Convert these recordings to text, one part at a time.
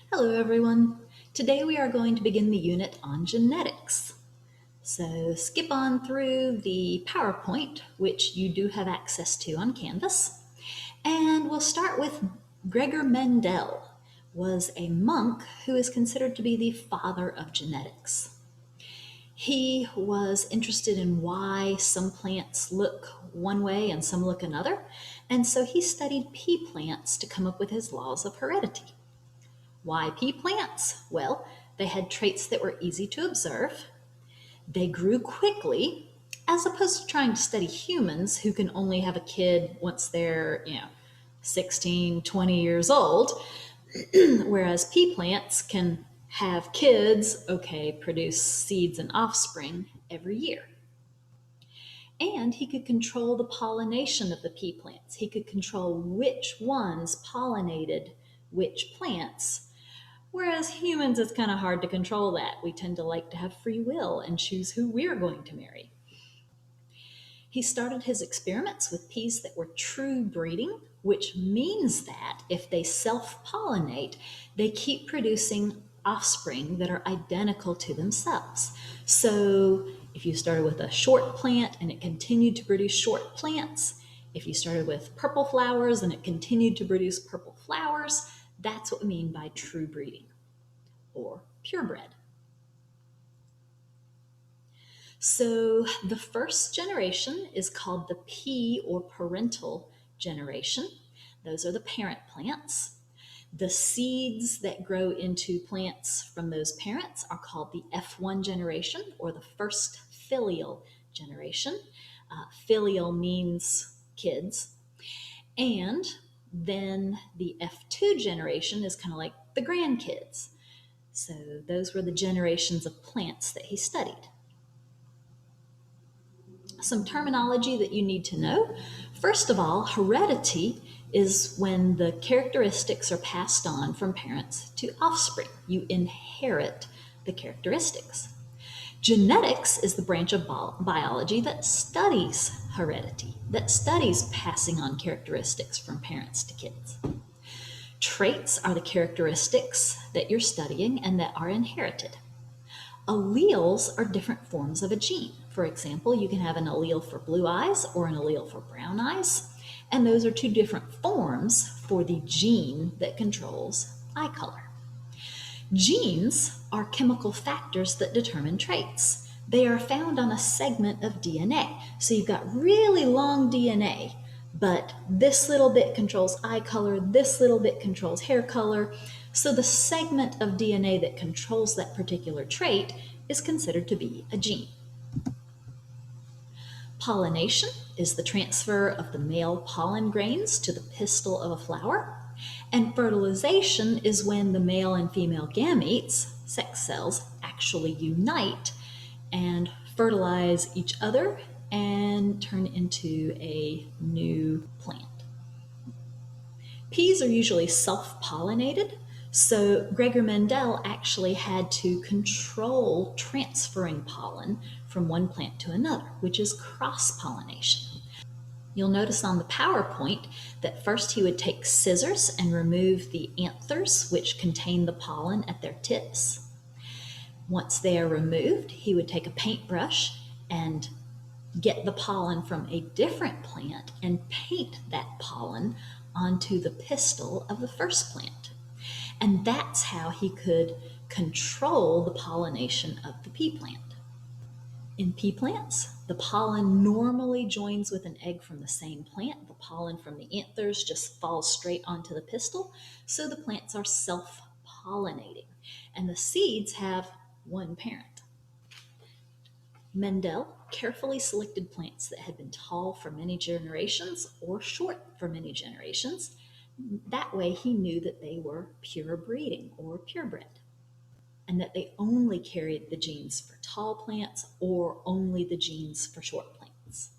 Hello everyone. Today we are going to begin the unit on genetics. So skip on through the PowerPoint, which you do have access to on Canvas. And we'll start with Gregor Mendel, was a monk who is considered to be the father of genetics. He was interested in why some plants look one way and some look another, and so he studied pea plants to come up with his laws of heredity. Why pea plants? Well, they had traits that were easy to observe. They grew quickly, as opposed to trying to study humans who can only have a kid once they're, 16, 20 years old, whereas pea plants can have kids, produce seeds and offspring every year. And he could control the pollination of the pea plants. He could control which ones pollinated which plants. Whereas humans, it's kind of hard to control that. We tend to like to have free will and choose who we're going to marry. He started his experiments with peas that were true breeding, which means that if they self-pollinate, they keep producing offspring that are identical to themselves. So if you started with a short plant and it continued to produce short plants, if you started with purple flowers and it continued to produce purple flowers, that's what we mean by true breeding, or purebred. So the first generation is called the pea or parental generation. Those are the parent plants. The seeds that grow into plants from those parents are called the F1 generation, or the first filial generation. Filial means kids. And then the F2 generation is kind of like the grandkids. So those were the generations of plants that he studied. Some terminology that you need to know. First of all, heredity is when the characteristics are passed on from parents to offspring. You inherit the characteristics. Genetics is the branch of biology that studies heredity, that studies passing on characteristics from parents to kids. Traits are the characteristics that you're studying and that are inherited. Alleles are different forms of a gene. For example, you can have an allele for blue eyes or an allele for brown eyes, and those are two different forms for the gene that controls eye color. Genes are chemical factors that determine traits. They are found on a segment of DNA. So you've got really long DNA, but this little bit controls eye color, this little bit controls hair color. So the segment of DNA that controls that particular trait is considered to be a gene. Pollination is the transfer of the male pollen grains to the pistil of a flower. And fertilization is when the male and female gametes, sex cells, actually unite and fertilize each other and turn into a new plant. Peas are usually self-pollinated, so Gregor Mendel actually had to control transferring pollen from one plant to another, which is cross-pollination. You'll notice on the PowerPoint that first he would take scissors and remove the anthers, which contain the pollen at their tips. Once they are removed, he would take a paintbrush and get the pollen from a different plant and paint that pollen onto the pistil of the first plant. And that's how he could control the pollination of the pea plant. In pea plants, the pollen normally joins with an egg from the same plant. The pollen from the anthers just falls straight onto the pistil, so the plants are self-pollinating, and the seeds have one parent. Mendel carefully selected plants that had been tall for many generations or short for many generations. That way he knew that they were pure breeding or purebred, and that they only carried the genes for tall plants or only the genes for short plants.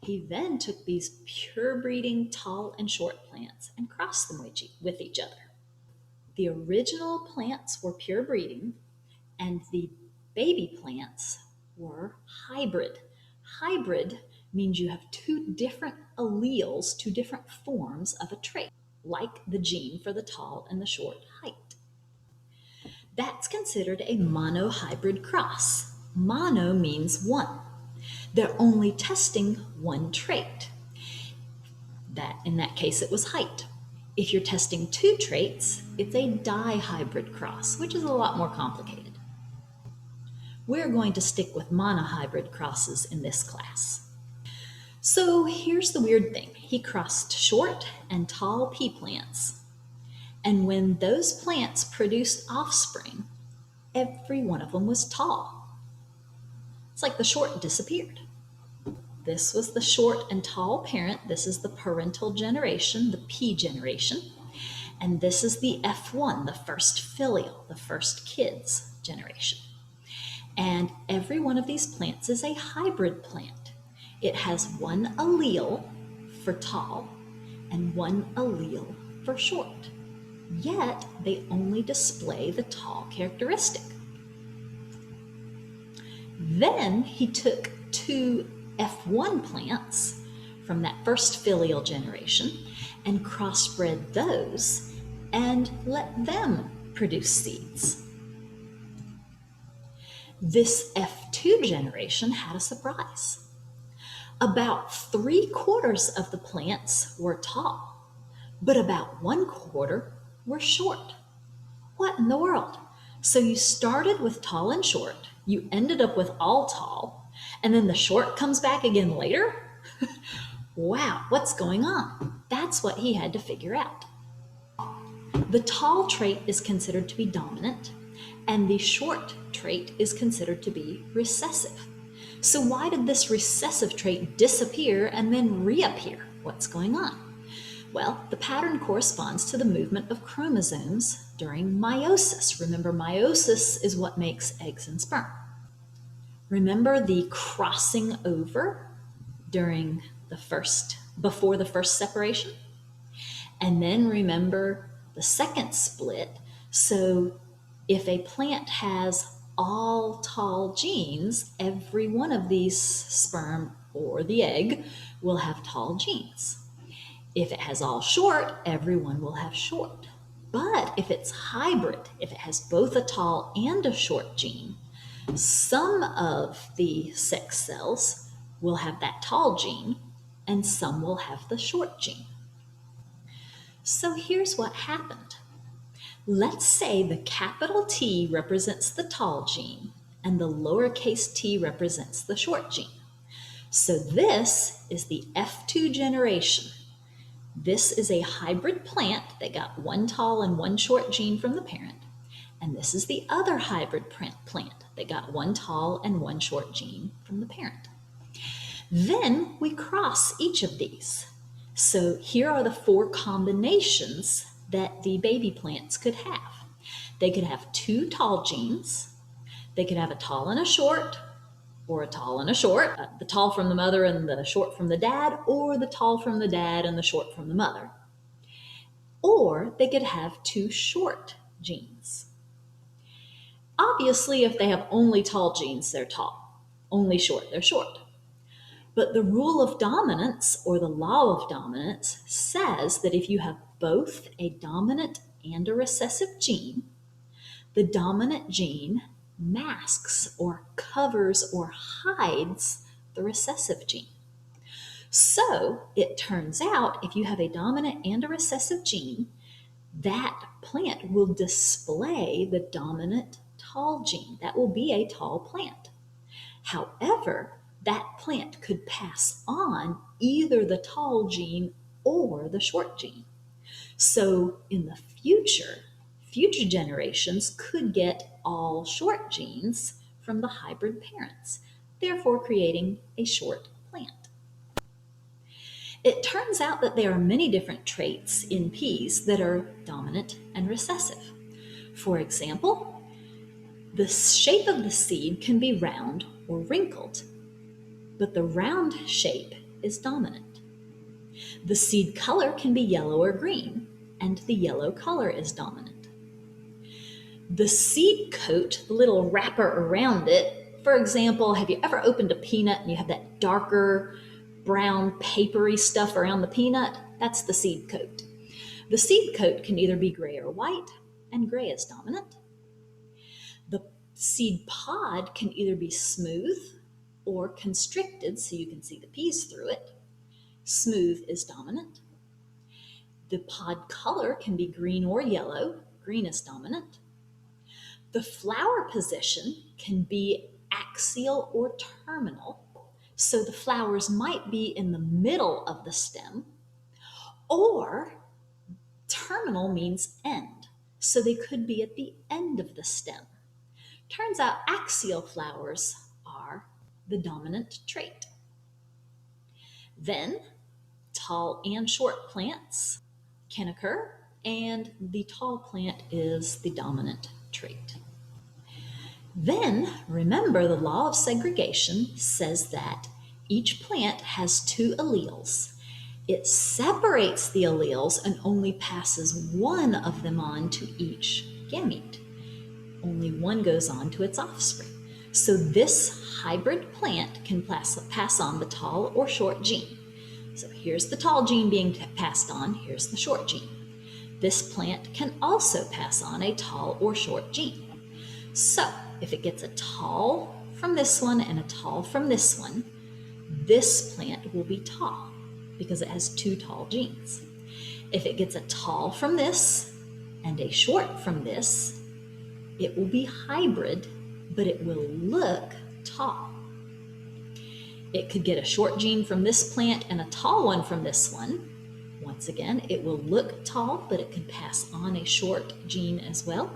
He then took these pure breeding tall and short plants and crossed them with each other. The original plants were pure breeding, and the baby plants were hybrid. Hybrid means you have two different alleles, two different forms of a trait. like the gene for the tall and the short height. That's considered a monohybrid cross. Mono means one. They're only testing one trait. In that case, it was height. If you're testing two traits, it's a dihybrid cross, which is a lot more complicated. We're going to stick with monohybrid crosses in this class. So here's the weird thing. He crossed short and tall pea plants. And when those plants produced offspring, every one of them was tall. It's like the short disappeared. This was the short and tall parent. This is the parental generation, the P generation. And this is the F1, the first filial, the first kids generation. And every one of these plants is a hybrid plant. It has one allele for tall and one allele for short. Yet they only display the tall characteristic. Then he took two F1 plants from that first filial generation and crossbred those and let them produce seeds. This F2 generation had a surprise. About 3/4 of the plants were tall, but about 1/4 were short. What in the world? So you started with tall and short, you ended up with all tall, and then the short comes back again later? Wow, what's going on? That's what he had to figure out. The tall trait is considered to be dominant, and the short trait is considered to be recessive. So why did this recessive trait disappear and then reappear? What's going on? Well, the pattern corresponds to the movement of chromosomes during meiosis. Remember, meiosis is what makes eggs and sperm. Remember the crossing over before the first separation? And then remember the second split. So if a plant has all tall genes, every one of these sperm or the egg will have tall genes. If it has all short, everyone will have short. But if it's hybrid, if it has both a tall and a short gene, some of the sex cells will have that tall gene and some will have the short gene. So here's what happened. Let's say the capital T represents the tall gene and the lowercase t represents the short gene. So this is the F2 generation. This is a hybrid plant that got one tall and one short gene from the parent. And this is the other hybrid plant that got one tall and one short gene from the parent. Then we cross each of these. So here are the 4 combinations that the baby plants could have. They could have 2 tall genes. They could have a tall and a short, or a tall and a short, the tall from the mother and the short from the dad, or the tall from the dad and the short from the mother. Or they could have 2 short genes. Obviously, if they have only tall genes, they're tall. Only short, they're short. But the rule of dominance, or the law of dominance, says that if you have both a dominant and a recessive gene, the dominant gene masks or covers or hides the recessive gene. So it turns out if you have a dominant and a recessive gene, that plant will display the dominant tall gene. That will be a tall plant. However, that plant could pass on either the tall gene or the short gene. So in the future generations could get all short genes from the hybrid parents, therefore creating a short plant. It turns out that there are many different traits in peas that are dominant and recessive. For example, the shape of the seed can be round or wrinkled, but the round shape is dominant. The seed color can be yellow or green, and the yellow color is dominant. The seed coat, the little wrapper around it, for example, have you ever opened a peanut and you have that darker brown papery stuff around the peanut? That's the seed coat. The seed coat can either be gray or white, and gray is dominant. The seed pod can either be smooth or constricted, so you can see the peas through it. Smooth is dominant. The pod color can be green or yellow. Green is dominant. The flower position can be axial or terminal. So the flowers might be in the middle of the stem, or terminal means end. So they could be at the end of the stem. Turns out axial flowers are the dominant trait. Then tall and short plants can occur, and the tall plant is the dominant trait. Then remember, the law of segregation says that each plant has two alleles. It separates the alleles and only passes one of them on to each gamete. Only one goes on to its offspring. So this hybrid plant can pass on the tall or short gene. So here's the tall gene being passed on, here's the short gene. This plant can also pass on a tall or short gene. So if it gets a tall from this one and a tall from this one, this plant will be tall because it has two tall genes. If it gets a tall from this and a short from this, it will be hybrid, but it will look tall. It could get a short gene from this plant and a tall one from this one. Once again, it will look tall, but it can pass on a short gene as well.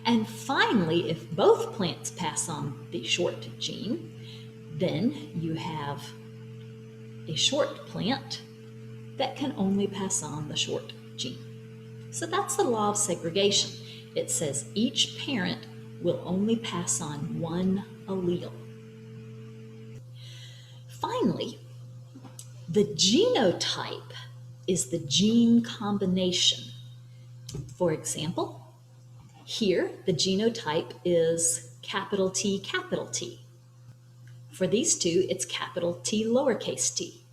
And finally, if both plants pass on the short gene, then you have a short plant that can only pass on the short gene. So that's the law of segregation. It says each parent will only pass on one allele. Finally, the genotype is the gene combination. For example, here the genotype is capital T, capital T. For these two, it's capital T, lowercase t.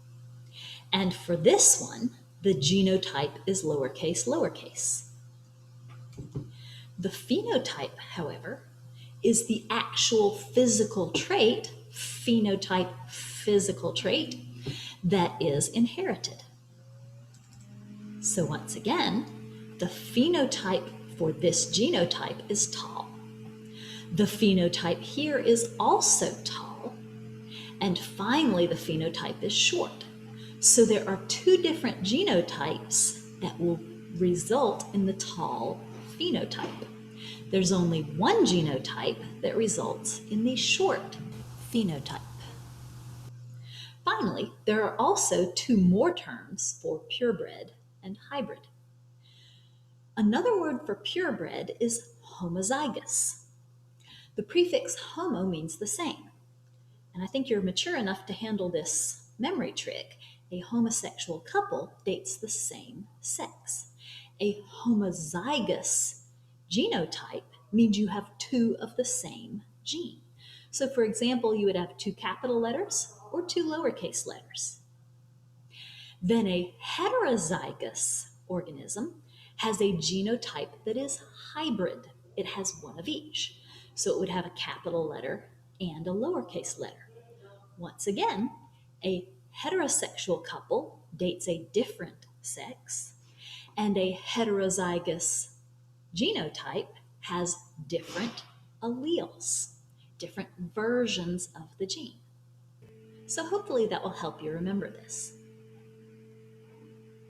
And for this one, the genotype is lowercase, lowercase. The phenotype, however, is the actual physical trait, phenotype, physical trait, that is inherited. So once again, the phenotype for this genotype is tall. The phenotype here is also tall. And finally, the phenotype is short. So there are two different genotypes that will result in the tall phenotype. There's only one genotype that results in the short phenotype. Finally, there are also two more terms for purebred and hybrid. Another word for purebred is homozygous. The prefix homo means the same. And I think you're mature enough to handle this memory trick. A homosexual couple dates the same sex. A homozygous genotype means you have two of the same gene. So for example, you would have two capital letters or two lowercase letters. Then a heterozygous organism has a genotype that is hybrid. It has one of each. So it would have a capital letter and a lowercase letter. Once again, a heterosexual couple dates a different sex, and a heterozygous genotype has different alleles, different versions of the gene. So hopefully that will help you remember this.